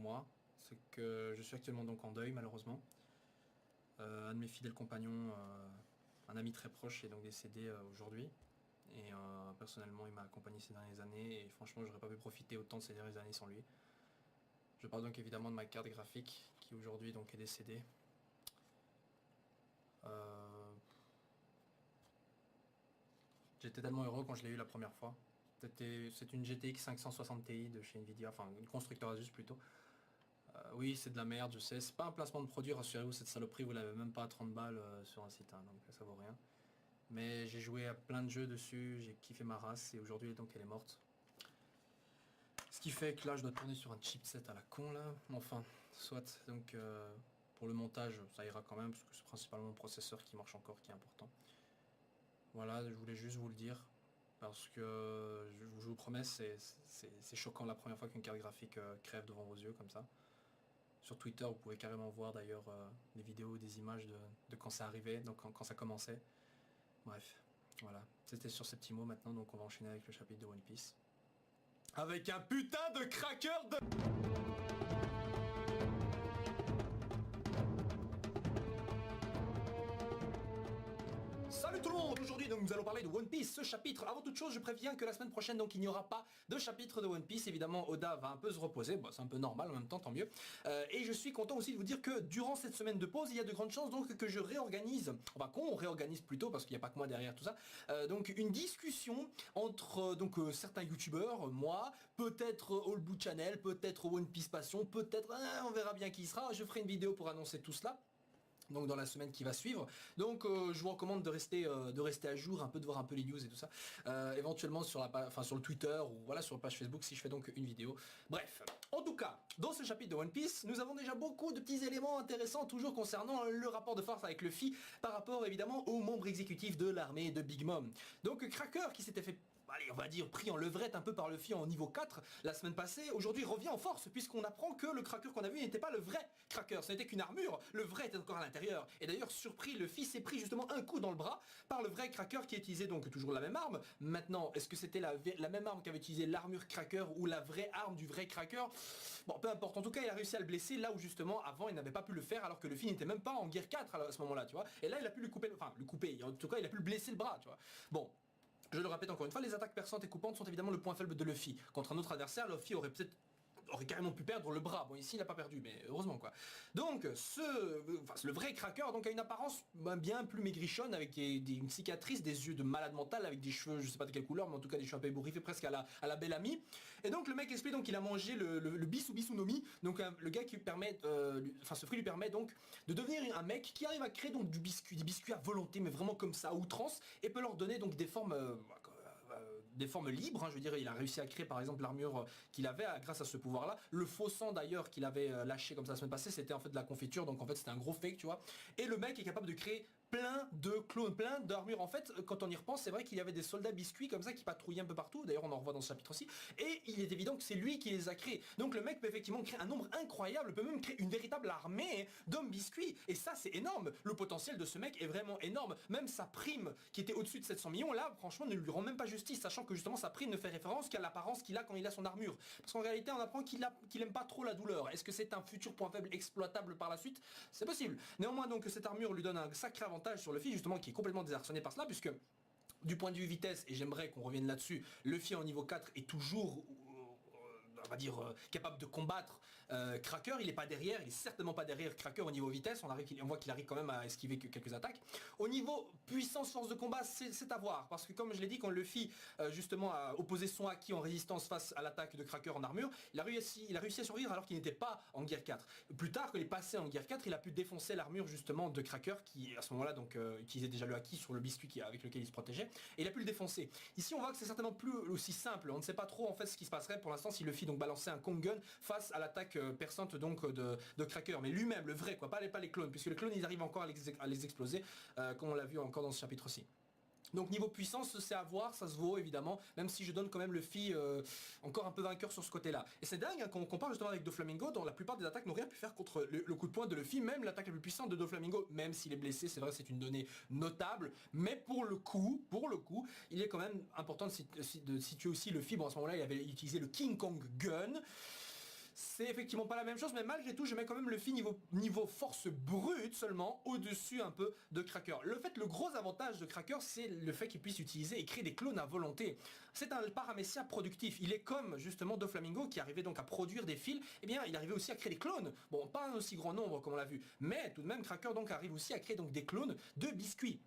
moi, c'est que je suis actuellement donc en deuil malheureusement. Un de mes fidèles compagnons, un ami très proche, est donc décédé aujourd'hui. Et personnellement, il m'a accompagné ces dernières années et franchement, j'aurais pas pu profiter autant de ces dernières années sans lui. Je parle donc évidemment de ma carte graphique qui aujourd'hui donc est décédée. J'étais tellement heureux quand je l'ai eu la première fois. C'est une GTX 560 Ti de chez Nvidia, enfin une constructeur Asus plutôt. Oui, c'est de la merde, je sais. C'est pas un placement de produit, rassurez-vous, cette saloperie, vous l'avez même pas à 30 balles sur un site, hein, donc ça vaut rien. Mais j'ai joué à plein de jeux dessus, j'ai kiffé ma race et aujourd'hui donc elle est morte. Ce qui fait que là je dois tourner sur un chipset à la con là. Enfin, soit donc pour le montage ça ira quand même parce que c'est principalement mon processeur qui marche encore qui est important. Voilà, je voulais juste vous le dire. Parce que je vous promets, c'est choquant la première fois qu'une carte graphique crève devant vos yeux comme ça. Sur Twitter, vous pouvez carrément voir d'ailleurs des vidéos, des images de quand ça arrivait, donc quand ça commençait. Bref, voilà. C'était sur ces petits mots maintenant, donc on va enchaîner avec le chapitre de One Piece. Avec un putain de cracker de... Salut tout le monde. Aujourd'hui donc nous allons parler de One Piece, ce chapitre. Avant toute chose, je préviens que la semaine prochaine donc il n'y aura pas de chapitre de One Piece. Évidemment Oda va un peu se reposer, bon, c'est un peu normal en même temps, tant mieux. Et je suis content aussi de vous dire que durant cette semaine de pause, il y a de grandes chances donc que je réorganise, enfin qu'on réorganise plutôt parce qu'il n'y a pas que moi derrière tout ça, donc une discussion entre certains youtubeurs, moi, peut-être All Blue Channel, peut-être One Piece Passion, peut-être, on verra bien qui sera. Je ferai une vidéo pour annoncer tout cela. Donc dans la semaine qui va suivre. Donc je vous recommande de rester à jour, un peu de voir un peu les news et tout ça. Éventuellement sur la page, enfin sur le Twitter ou voilà sur la page Facebook si je fais donc une vidéo. Bref, en tout cas, dans ce chapitre de One Piece, nous avons déjà beaucoup de petits éléments intéressants toujours concernant le rapport de force avec Luffy par rapport évidemment aux membres exécutifs de l'armée de Big Mom. Donc Cracker qui s'était fait, allez, on va dire, pris en levrette un peu par Luffy en niveau 4 la semaine passée, aujourd'hui revient en force puisqu'on apprend que le Cracker qu'on a vu n'était pas le vrai Cracker, ce n'était qu'une armure, le vrai était encore à l'intérieur. Et d'ailleurs surpris, Luffy s'est pris justement un coup dans le bras par le vrai Cracker qui utilisait donc toujours la même arme. Maintenant, est-ce que c'était la même arme qu'avait utilisé l'armure Cracker ou la vraie arme du vrai Cracker? Bon, peu importe, en tout cas il a réussi à le blesser là où justement avant il n'avait pas pu le faire alors que Luffy n'était même pas en guerre 4 à ce moment-là, tu vois. Et là il a pu le couper, enfin le couper, en tout cas il a pu le blesser le bras, tu vois. Bon. Je le répète encore une fois, les attaques perçantes et coupantes sont évidemment le point faible de Luffy. Contre un autre adversaire, Luffy aurait carrément pu perdre le bras. Bon, ici il n'a pas perdu, mais heureusement quoi. Donc le vrai Cracker donc a une apparence bien plus maigrichonne avec une cicatrice, des yeux de malade mental, avec des cheveux, je sais pas de quelle couleur, mais en tout cas des cheveux un peu ébouriffés presque à la Belle Amie. Et donc le mec explique donc qu'il a mangé le Bisou Bisou Nomi, donc le gars qui lui permet, ce fruit lui permet donc de devenir un mec qui arrive à créer donc des biscuits à volonté, mais vraiment comme ça, à outrance, et peut leur donner donc des formes libres, hein, je veux dire, il a réussi à créer par exemple l'armure qu'il avait grâce à ce pouvoir là. Le faux sang d'ailleurs qu'il avait lâché comme ça la semaine passée, c'était en fait de la confiture, donc en fait c'était un gros fake, tu vois. Et le mec est capable de créer plein de clones, plein d'armures. En fait, quand on y repense, c'est vrai qu'il y avait des soldats biscuits comme ça qui patrouillaient un peu partout. D'ailleurs, on en revoit dans ce chapitre aussi. Et il est évident que c'est lui qui les a créés. Donc le mec peut effectivement créer un nombre incroyable, peut même créer une véritable armée d'hommes biscuits. Et ça, c'est énorme. Le potentiel de ce mec est vraiment énorme. Même sa prime, qui était au-dessus de 700 millions, là, franchement, ne lui rend même pas justice, sachant que justement sa prime ne fait référence qu'à l'apparence qu'il a quand il a son armure. Parce qu'en réalité, on apprend qu'il aime pas trop la douleur. Est-ce que c'est un futur point faible exploitable par la suite? C'est possible. Néanmoins, donc cette armure lui donne un sacré avantage sur Luffy justement qui est complètement désarçonné par cela puisque du point de vue vitesse, et j'aimerais qu'on revienne là-dessus, Luffy en niveau 4 est toujours on va dire capable de combattre Cracker. Il est pas derrière, il est certainement pas derrière Cracker au niveau vitesse, on voit qu'il arrive quand même à esquiver quelques attaques. Au niveau puissance force de combat, c'est à voir, parce que comme je l'ai dit, quand Luffy justement a opposé son haki en résistance face à l'attaque de Cracker en armure, il a réussi à survivre alors qu'il n'était pas en guerre 4. Plus tard, quand il est passé en guerre 4, il a pu défoncer l'armure justement de Cracker qui à ce moment-là donc utilisait déjà le haki sur le biscuit avec lequel il se protégeait, et il a pu le défoncer. Ici on voit que c'est certainement plus aussi simple, on ne sait pas trop en fait ce qui se passerait pour l'instant si Luffy donc balancer un Kong Gun face à l'attaque perçante donc de Cracker, mais lui-même le vrai quoi, pas les clones, puisque les clones ils arrivent encore à les exploser comme on l'a vu encore dans ce chapitre-ci. Donc niveau puissance c'est à voir, ça se vaut évidemment, même si je donne quand même Luffy encore un peu vainqueur sur ce côté là. Et c'est dingue hein, quand on compare justement avec Doflamingo, dont la plupart des attaques n'ont rien pu faire contre le coup de poing de Luffy, même l'attaque la plus puissante de Doflamingo, même s'il est blessé, c'est vrai c'est une donnée notable, mais pour le coup, il est quand même important de situer aussi Luffy. Bon à ce moment là il avait utilisé le King Kong Gun. c'est effectivement pas la même chose, mais malgré tout, je mets quand même Luffy niveau force brute seulement, au-dessus un peu de Cracker. Le gros avantage de Cracker, c'est le fait qu'il puisse utiliser et créer des clones à volonté. C'est un paramécia productif. Il est comme justement Doflamingo qui arrivait donc à produire des fils, et bien il arrivait aussi à créer des clones. Bon, pas un aussi grand nombre comme on l'a vu, mais tout de même Cracker donc arrive aussi à créer donc des clones de biscuits.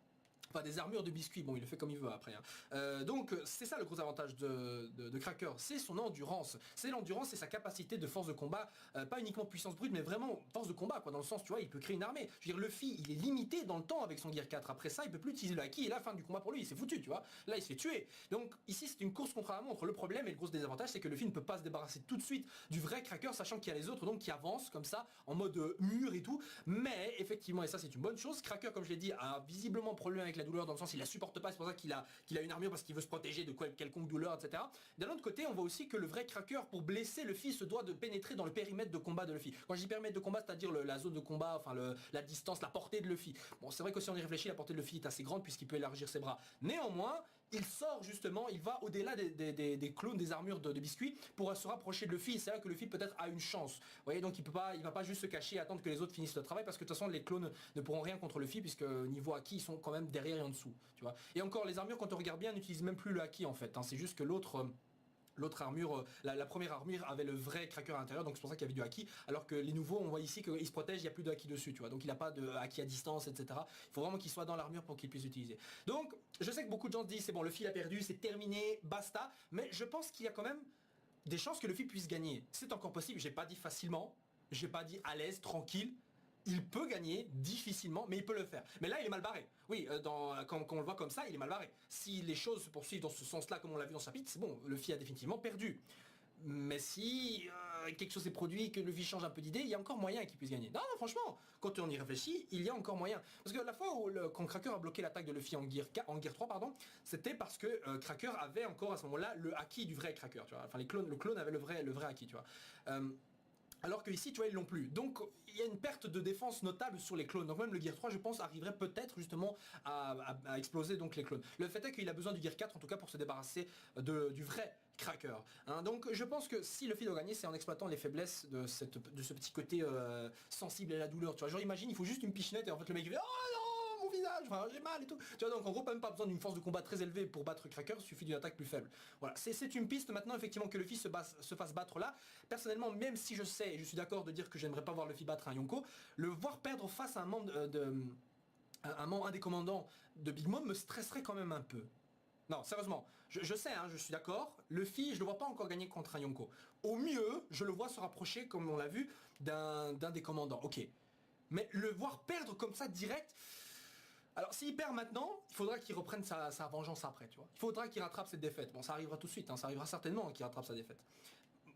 Enfin des armures de biscuits, bon il le fait comme il veut après. Hein. Donc c'est ça le gros avantage de Cracker, c'est son endurance. C'est l'endurance et sa capacité de force de combat, pas uniquement puissance brute mais vraiment force de combat quoi, dans le sens tu vois il peut créer une armée. Je veux dire Luffy il est limité dans le temps avec son Gear 4, après ça il peut plus utiliser le haki et la fin du combat pour lui, il s'est foutu tu vois. Là il se fait tuer. Donc ici c'est une course contre la montre. Le problème et le gros désavantage c'est que Luffy ne peut pas se débarrasser tout de suite du vrai Cracker sachant qu'il y a les autres donc qui avancent comme ça en mode mur et tout. Mais effectivement et ça c'est une bonne chose, Cracker comme je l'ai dit a visiblement problème avec la douleur dans le sens il la supporte pas, c'est pour ça qu'il a une armure parce qu'il veut se protéger de quelconque douleur, etc. D'un autre côté, on voit aussi que le vrai Cracker, pour blesser Luffy, se doit de pénétrer dans le périmètre de combat de Luffy. Quand je dis périmètre de combat, c'est-à-dire la zone de combat, enfin la distance, la portée de Luffy. Bon, c'est vrai que si on y réfléchit, la portée de Luffy est assez grande puisqu'il peut élargir ses bras. Néanmoins, il sort justement, il va au-delà des clones, des armures de biscuits pour se rapprocher de Luffy. C'est là que Luffy peut-être a une chance. Vous voyez, donc il va pas juste se cacher et attendre que les autres finissent le travail parce que de toute façon les clones ne pourront rien contre Luffy puisque niveau haki ils sont quand même derrière et en dessous. Tu vois. Et encore les armures quand on regarde bien n'utilisent même plus le haki en fait. Hein. C'est juste que l'autre armure, la première armure avait le vrai Cracker à l'intérieur, donc c'est pour ça qu'il y avait du haki, alors que les nouveaux, on voit ici qu'ils se protègent, il n'y a plus de haki dessus, tu vois, donc il n'a pas de haki à distance, etc. Il faut vraiment qu'il soit dans l'armure pour qu'il puisse l'utiliser. Donc, je sais que beaucoup de gens se disent, c'est bon, Luffy a perdu, c'est terminé, basta, mais je pense qu'il y a quand même des chances que Luffy puisse gagner. C'est encore possible, j'ai pas dit facilement, j'ai pas dit à l'aise, tranquille. Il peut gagner difficilement, mais il peut le faire. Mais là, il est mal barré. Oui, quand on le voit comme ça, il est mal barré. Si les choses se poursuivent dans ce sens-là, comme on l'a vu dans ce chapitre, c'est bon, Luffy a définitivement perdu. Mais si quelque chose est produit, que Luffy change un peu d'idée, il y a encore moyen qu'il puisse gagner. Non, non, franchement, quand on y réfléchit, il y a encore moyen. Parce que la fois où quand Cracker a bloqué l'attaque de Luffy en Gear 3, pardon, c'était parce que Cracker avait encore à ce moment-là le haki du vrai Cracker, tu vois. Enfin, le clone avait le vrai haki, tu vois. Alors que ici, tu vois, ils l'ont plus. Donc, il y a une perte de défense notable sur les clones. Donc même le Gear 3, je pense, arriverait peut-être justement à exploser donc les clones. Le fait est qu'il a besoin du Gear 4, en tout cas, pour se débarrasser du vrai Cracker. Hein. Donc je pense que si Luffy doit gagner, c'est en exploitant les faiblesses de ce petit côté sensible à la douleur. Tu vois, genre imagine, il faut juste une pichenette et en fait le mec il fait « Oh non, mon visage, enfin, j'ai mal et tout ». Tu vois, donc en gros, même pas besoin d'une force de combat très élevée pour battre Cracker, il suffit d'une attaque plus faible. Voilà, c'est une piste maintenant effectivement que Luffy se fasse battre là. Personnellement, même si je sais, et je suis d'accord de dire que j'aimerais pas voir Luffy battre un Yonko, le voir perdre face à un membre un des commandants de Big Mom me stresserait quand même un peu. Non, sérieusement, je sais, hein, je suis d'accord, Luffy, je le vois pas encore gagner contre un Yonko. Au mieux, je le vois se rapprocher, comme on l'a vu, d'un des commandants, ok. Mais le voir perdre comme ça direct... Alors s'il perd maintenant, il faudra qu'il reprenne sa vengeance après, tu vois. Il faudra qu'il rattrape cette défaite. Bon, ça arrivera tout de suite, hein, ça arrivera certainement qu'il rattrape sa défaite.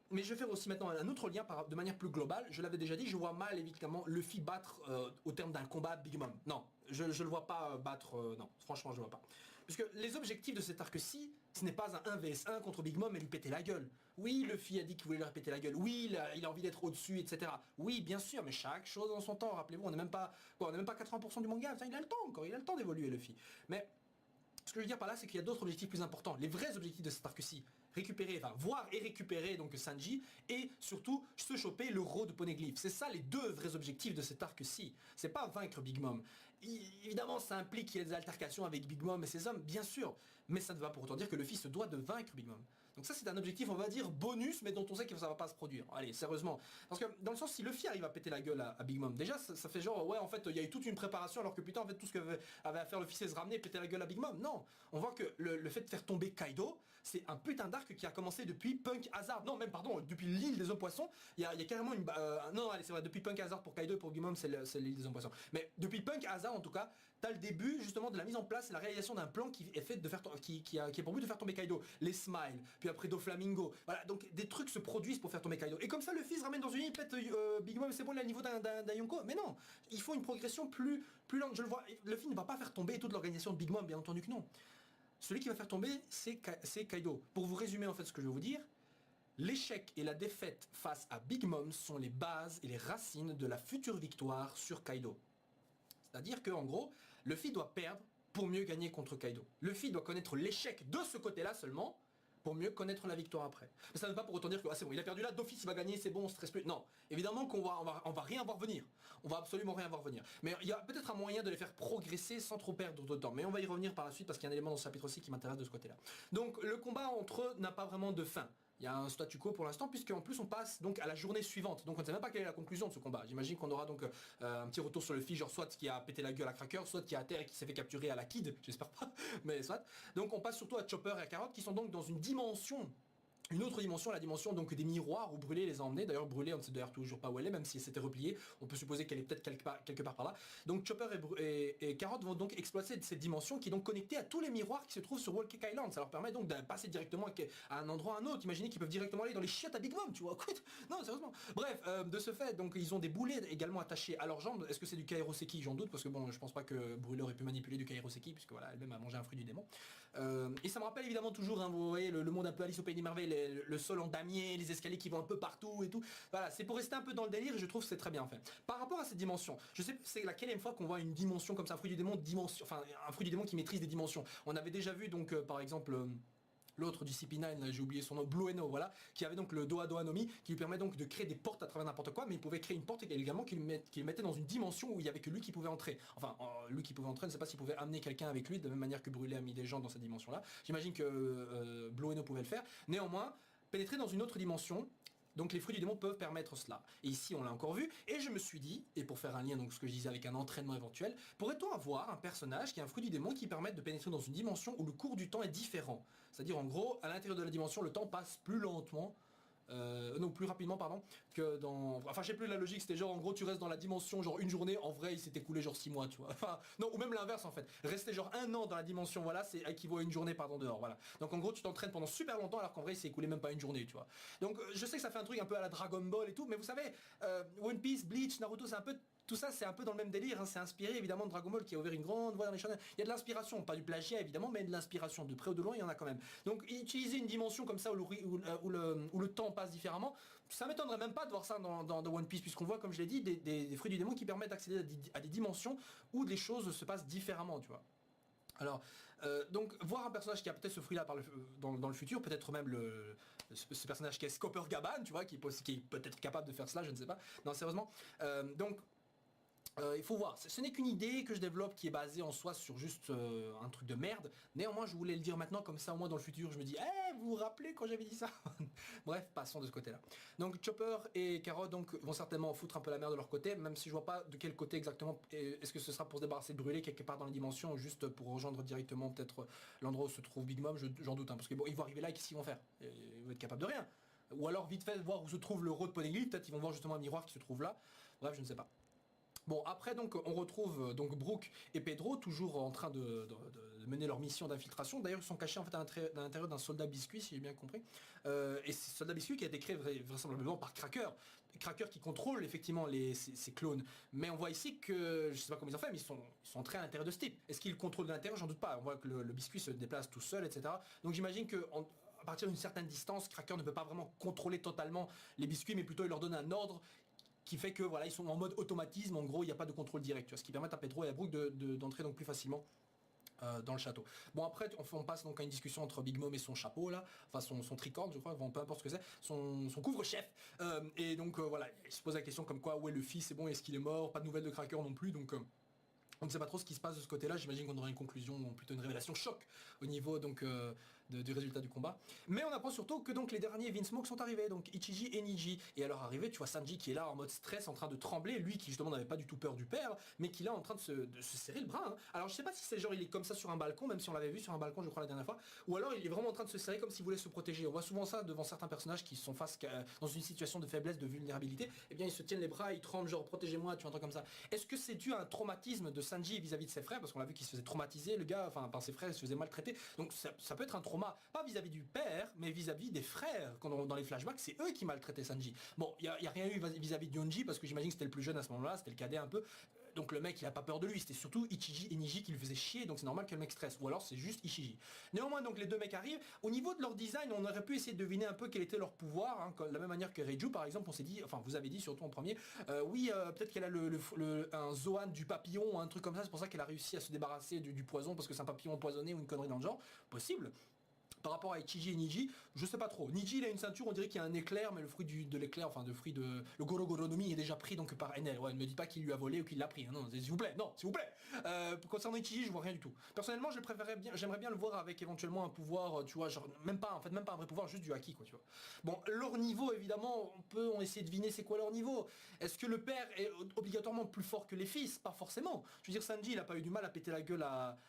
Mais je vais faire aussi maintenant un autre lien de manière plus globale. Je l'avais déjà dit, je vois mal évidemment Luffy battre au terme d'un combat Big Mom. Non, je le vois pas battre, non, franchement je le vois pas. Puisque les objectifs de cet arc-ci, ce n'est pas un 1 vs 1 contre Big Mom et lui péter la gueule. Oui, Luffy a dit qu'il voulait lui péter la gueule. Oui, il a envie d'être au-dessus, etc. Oui, bien sûr, mais chaque chose en son temps. Rappelez-vous, on n'est même pas 80% du manga. Enfin, il a le temps encore, il a le temps d'évoluer Luffy. Mais ce que je veux dire par là, c'est qu'il y a d'autres objectifs plus importants. Les vrais objectifs de cet arc-ci. Récupérer, enfin voir et récupérer donc Sanji et surtout se choper le Raw de Poneglyph. C'est ça les deux vrais objectifs de cet arc-ci. C'est pas vaincre Big Mom. Évidemment ça implique qu'il y ait des altercations avec Big Mom et ses hommes, bien sûr. Mais ça ne va pour autant dire que Luffy se doit de vaincre Big Mom. Donc ça c'est un objectif on va dire bonus mais dont on sait que ça va pas se produire. Allez sérieusement. Parce que dans le sens si Luffy arrive à péter la gueule à Big Mom, déjà ça fait genre ouais en fait il y a eu toute une préparation alors que putain en fait tout ce qu'avait à faire Luffy c'est se ramener et péter la gueule à Big Mom. Non. On voit que le fait de faire tomber Kaido c'est un putain d'arc qui a commencé depuis Punk Hazard. Non, même pardon, depuis l'île des hommes poissons, il y a carrément une... non, allez, c'est vrai, depuis Punk Hazard pour Kaido et pour Big Mom, c'est l'île des hommes poissons. Mais depuis Punk Hazard, en tout cas, t'as le début justement de la mise en place et la réalisation d'un plan qui est fait de faire qui est pour but de faire tomber Kaido. Les smiles, puis après Doflamingo. Voilà, donc des trucs se produisent pour faire tomber Kaido. Et comme ça, le fils ramène dans une île, peut-être Big Mom, c'est bon, il est à niveau d'un Yonko. Mais non, il faut une progression plus lente. Je le vois, le film ne va pas faire tomber toute l'organisation de Big Mom, bien entendu que non. Celui qui va faire tomber, c'est Kaido. Pour vous résumer en fait ce que je vais vous dire, l'échec et la défaite face à Big Mom sont les bases et les racines de la future victoire sur Kaido. C'est-à-dire qu'en gros, Luffy doit perdre pour mieux gagner contre Kaido. Luffy doit connaître l'échec de ce côté-là seulement pour mieux connaître la victoire après. Mais ça ne veut pas pour autant dire que c'est bon, il a perdu là, d'office il va gagner, c'est bon, on stresse plus. Non, évidemment on va rien voir venir. On va absolument rien voir venir. Mais il y a peut-être un moyen de les faire progresser sans trop perdre de temps. Mais on va y revenir par la suite parce qu'il y a un élément dans ce chapitre aussi qui m'intéresse de ce côté-là. Donc le combat entre eux n'a pas vraiment de fin. Il y a un statu quo pour l'instant, puisqu'en plus on passe donc à la journée suivante. Donc on ne sait même pas quelle est la conclusion de ce combat. J'imagine qu'on aura donc un petit retour sur le fil, genre soit qui a pété la gueule à Cracker, soit qui est à terre et qui s'est fait capturer à la Kid, j'espère pas, mais soit. Donc on passe surtout à Chopper et à Carrot qui sont donc dans une dimension. Une autre dimension, la dimension donc des miroirs où Brûlé les a emmenés. D'ailleurs Brûlé on ne sait d'ailleurs toujours pas où elle est, même si elle s'était repliée. On peut supposer qu'elle est peut-être quelque part par là. Donc Chopper et Carrot vont donc exploiter cette dimension qui est donc connectée à tous les miroirs qui se trouvent sur Wall Cake Island. Ça leur permet donc de passer directement à un endroit à un autre. Imaginez qu'ils peuvent directement aller dans les chiottes à Big Mom, tu vois. Non, sérieusement. Bref, de ce fait, donc ils ont des boulets également attachés à leurs jambes. Est-ce que c'est du Kairoseki? J'en doute parce que bon, je pense pas que Brûlé aurait pu manipuler du Kairoseki puisque voilà, elle-même a mangé un fruit du démon. Et ça me rappelle évidemment toujours, hein, vous voyez, le monde un peu Alice au Pays des Merveilles, le sol en damier, les escaliers qui vont un peu partout et tout. Voilà, c'est pour rester un peu dans le délire et je trouve que c'est très bien fait. Par rapport à cette dimension, je sais c'est la quatrième fois qu'on voit une dimension comme ça, un fruit du démon, enfin un fruit du démon qui maîtrise des dimensions. On avait déjà vu donc par exemple l'autre du CP9, j'ai oublié son nom, Blueno, voilà, qui avait donc le Doa Doa Nomi, qui lui permet donc de créer des portes à travers n'importe quoi, mais il pouvait créer une porte également qui le mettait dans une dimension où il n'y avait que lui qui pouvait entrer. Enfin, lui qui pouvait entrer, je ne sais pas s'il pouvait amener quelqu'un avec lui, de la même manière que Brûlé a mis des gens dans cette dimension-là. J'imagine que Blueno pouvait le faire. Néanmoins, pénétrer dans une autre dimension, donc les fruits du démon peuvent permettre cela. Et ici on l'a encore vu, et je me suis dit, et pour faire un lien donc ce que je disais avec un entraînement éventuel, pourrait-on avoir un personnage qui est un fruit du démon qui permette de pénétrer dans une dimension où le cours du temps est différent. C'est-à-dire en gros, à l'intérieur de la dimension, le temps passe plus lentement, non plus rapidement pardon, que dans... Enfin je sais plus la logique, c'était genre en gros tu restes dans la dimension genre une journée, en vrai il s'est écoulé genre 6 mois tu vois. Enfin non, ou même l'inverse en fait. Rester genre un an dans la dimension, voilà, c'est équivaut à une journée pardon dehors, voilà. Donc en gros tu t'entraînes pendant super longtemps alors qu'en vrai il s'est écoulé même pas une journée tu vois. Donc je sais que ça fait un truc un peu à la Dragon Ball et tout, mais vous savez, One Piece, Bleach, Naruto c'est un peu... Tout ça c'est un peu dans le même délire, hein. C'est inspiré évidemment de Dragon Ball qui a ouvert une grande voie dans les shonen. Il y a de l'inspiration, pas du plagiat évidemment, mais de l'inspiration, de près ou de loin il y en a quand même. Donc utiliser une dimension comme ça où le temps passe différemment, ça m'étonnerait même pas de voir ça dans One Piece, puisqu'on voit comme je l'ai dit des fruits du démon qui permettent d'accéder à des dimensions où les choses se passent différemment tu vois. Alors, donc voir un personnage qui a peut-être ce fruit-là dans le futur, peut-être même ce personnage qui est Copper Gaban, tu vois, qui est peut-être capable de faire cela, je ne sais pas. Non, sérieusement. Donc, il faut voir, ce n'est qu'une idée que je développe qui est basée en soi sur juste un truc de merde. Néanmoins je voulais le dire maintenant, comme ça au moins dans le futur je me dis vous vous rappelez quand j'avais dit ça. Bref, passons de ce côté là. Donc Chopper et Carrot donc vont certainement foutre un peu la merde de leur côté, même si je vois pas de quel côté exactement. Est-ce que ce sera pour se débarrasser de Brûlé quelque part dans les dimensions, ou juste pour rejoindre directement peut-être l'endroit où se trouve Big Mom, j'en doute, hein, parce que bon, ils vont arriver là et qu'est-ce qu'ils vont faire? Ils vont être capables de rien. Ou alors vite fait voir où se trouve le road Poneglyph, peut-être ils vont voir justement un miroir qui se trouve là. Bref, je ne sais pas. Bon, après donc on retrouve donc Brook et Pedro toujours en train de mener leur mission d'infiltration. D'ailleurs ils sont cachés en fait à l'intérieur d'un soldat biscuit si j'ai bien compris. Et ce soldat biscuit qui a été créé vraisemblablement par Cracker. Cracker qui contrôle effectivement ces clones. Mais on voit ici que, je sais pas comment ils ont fait, mais ils sont entrés à l'intérieur de ce type. Est-ce qu'ils contrôlent de l'intérieur? J'en doute pas. On voit que le biscuit se déplace tout seul, etc. Donc j'imagine que à partir d'une certaine distance, Cracker ne peut pas vraiment contrôler totalement les biscuits, mais plutôt il leur donne un ordre qui fait que voilà, ils sont en mode automatisme, en gros il n'y a pas de contrôle direct, tu vois, ce qui permet à Pedro et à Brook d'entrer donc plus facilement dans le château. Bon après on passe donc à une discussion entre Big Mom et son chapeau là, enfin son tricorne je crois, bon, peu importe ce que c'est, son couvre-chef, et donc voilà, il se pose la question comme quoi où est le fils, c'est bon, est-ce qu'il est mort, pas de nouvelles de Cracker non plus, donc on ne sait pas trop ce qui se passe de ce côté-là, j'imagine qu'on aura une conclusion, ou plutôt une révélation choc au niveau donc du résultat du combat. Mais on apprend surtout que donc les derniers Vinsmoke sont arrivés, donc Ichiji et Niji. Et à leur arrivée, tu vois Sanji qui est là en mode stress, en train de trembler, lui qui justement n'avait pas du tout peur du père, mais qui est là en train de se serrer le bras. Hein. Alors je sais pas si c'est genre il est comme ça sur un balcon, même si on l'avait vu sur un balcon je crois la dernière fois, ou alors il est vraiment en train de se serrer comme s'il voulait se protéger. On voit souvent ça devant certains personnages qui sont face dans une situation de faiblesse, de vulnérabilité, et bien ils se tiennent les bras, ils tremblent genre protégez-moi, tu entends comme ça. Est-ce que c'est dû à un traumatisme de Sanji vis-à-vis de ses frères, parce qu'on l'a vu qu'il se faisait traumatiser, le gars, enfin par ses frères, il se faisait maltraiter, donc ça peut être un trauma, pas vis-à-vis du père, mais vis-à-vis des frères, quand dans les flashbacks, c'est eux qui maltraitaient Sanji. Bon, il n'y a rien eu vis-à-vis de Yonji, parce que j'imagine que c'était le plus jeune à ce moment-là, c'était le cadet un peu, donc le mec il a pas peur de lui, c'était surtout Ichiji et Niji qui le faisaient chier, donc c'est normal que le mec stresse, ou alors c'est juste Ichiji. Néanmoins donc les deux mecs arrivent, au niveau de leur design, on aurait pu essayer de deviner un peu quel était leur pouvoir, hein, de la même manière que Reiju par exemple, on s'est dit, enfin vous avez dit surtout en premier, oui peut-être qu'elle a un Zoan du papillon, un truc comme ça, c'est pour ça qu'elle a réussi à se débarrasser du poison, parce que c'est un papillon empoisonné ou une connerie dans le genre, possible. Par rapport à Ichiji et Niji, je sais pas trop. Niji il a une ceinture, on dirait qu'il y a un éclair, mais le fruit de l'éclair, enfin le fruit de... Le Goro Goro no Mi est déjà pris donc par Enel. Ouais, ne me dites pas qu'il lui a volé ou qu'il l'a pris, hein, non, s'il vous plaît, non, s'il vous plaît. Concernant Ichiji, je vois rien du tout. Personnellement, je le préférerais bien, j'aimerais bien le voir avec éventuellement un pouvoir, tu vois, genre, même pas un vrai pouvoir, juste du haki, quoi, tu vois. Bon, leur niveau, évidemment, on essaie de deviner c'est quoi leur niveau. Est-ce que le père est obligatoirement plus fort que les fils? Pas forcément. Je veux dire, Sanji, il a pas eu du mal à péter la gueule à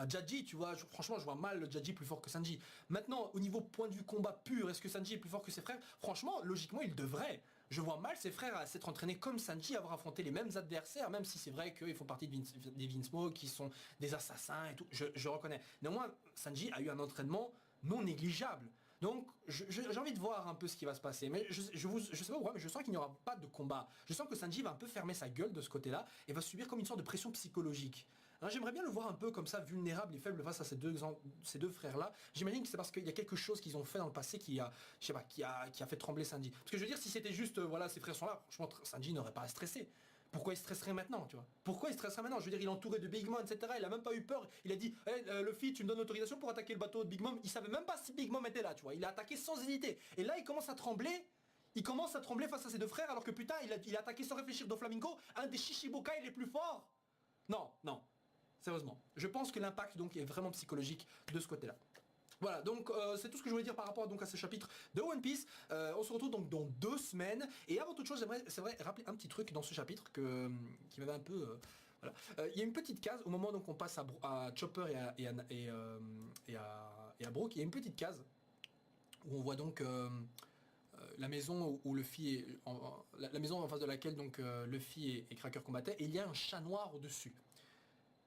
Jaji, tu vois, franchement je vois mal le Jaji plus fort que Sanji. Maintenant, au niveau point de vue combat pur, est-ce que Sanji est plus fort que ses frères? Franchement, logiquement, il devrait. Je vois mal ses frères à s'être entraînés comme Sanji, avoir affronté les mêmes adversaires, même si c'est vrai qu'ils font partie des Vinsmoke, qui sont des assassins et tout, je reconnais. Néanmoins, Sanji a eu un entraînement non négligeable. Donc j'ai envie de voir un peu ce qui va se passer. Mais je sais pas pourquoi, mais je sens qu'il n'y aura pas de combat. Je sens que Sanji va un peu fermer sa gueule de ce côté-là et va subir comme une sorte de pression psychologique. J'aimerais bien le voir un peu comme ça, vulnérable et faible face à ces deux frères-là. J'imagine que c'est parce qu'il y a quelque chose qu'ils ont fait dans le passé qui a, je sais pas, qui a fait trembler Sanji. Parce que je veux dire, si c'était juste, voilà, ces frères sont là, franchement, Sanji n'aurait pas à stresser. Pourquoi il stresserait maintenant, tu vois? Pourquoi il stresserait maintenant? Je veux dire, il est entouré de Big Mom, etc. Il a même pas eu peur. Il a dit, hey, Luffy, tu me donnes l'autorisation pour attaquer le bateau de Big Mom. Il savait même pas si Big Mom était là, tu vois. Il a attaqué sans hésiter. Et là, il commence à trembler. Il commence à trembler face à ses deux frères, alors que putain, il a attaqué sans réfléchir Doflamingo, un des Shishibukai les plus forts. Non, non. Sérieusement. Je pense que l'impact donc est vraiment psychologique de ce côté-là. Voilà, donc c'est tout ce que je voulais dire par rapport donc, à ce chapitre de One Piece. On se retrouve donc dans 2 semaines. Et avant toute chose, j'aimerais, c'est vrai, rappeler un petit truc dans ce chapitre qui m'avait un peu... voilà. Il y a une petite case, au moment donc on passe à Chopper et à Brook, il y a une petite case où on voit donc... la maison où Luffy est la maison en face de laquelle donc Luffy et Cracker combattaient, et il y a un chat noir au-dessus.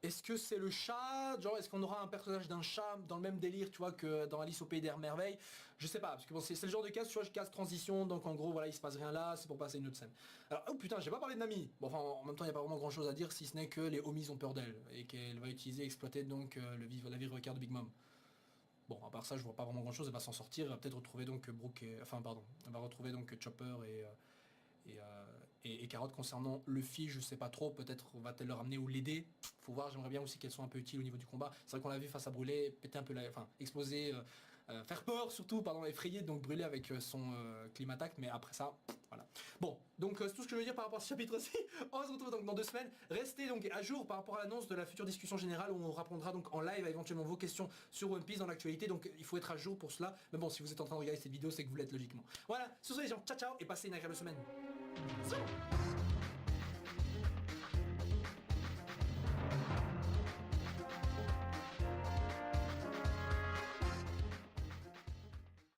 Est-ce que c'est le chat? Genre, est-ce qu'on aura un personnage d'un chat dans le même délire, tu vois, que dans Alice au Pays des Merveilles? Je sais pas, parce que bon, c'est le genre de case, tu vois, case transition, donc en gros, voilà, il se passe rien là, c'est pour passer à une autre scène. Alors, oh putain, j'ai pas parlé de Nami. Bon, enfin, en même temps, il n'y a pas vraiment grand-chose à dire, si ce n'est que les homies ont peur d'elle, et qu'elle va utiliser, exploiter donc la vie requiert de Big Mom. Bon, à part ça, je vois pas vraiment grand-chose, elle va s'en sortir, elle va peut-être retrouver donc Brook enfin, pardon, elle va retrouver donc Chopper et Carotte. Concernant Luffy, je sais pas trop, peut-être va-t-elle le ramener ou l'aider. Faut voir, j'aimerais bien aussi qu'elle soit un peu utile au niveau du combat. C'est vrai qu'on l'a vu face à Brûler, péter un peu enfin exploser, faire peur surtout, pardon, effrayer, donc Brûler avec son Climatact, mais après ça, voilà. Bon, donc c'est tout ce que je veux dire par rapport à ce chapitre-ci. On se retrouve donc dans 2 semaines. Restez donc à jour par rapport à l'annonce de la future discussion générale où on répondra donc en live à éventuellement vos questions sur One Piece dans l'actualité. Donc il faut être à jour pour cela. Mais bon, si vous êtes en train de regarder cette vidéo, c'est que vous l'êtes logiquement. Voilà, sur ce les gens, ciao ciao et passez une agréable semaine. So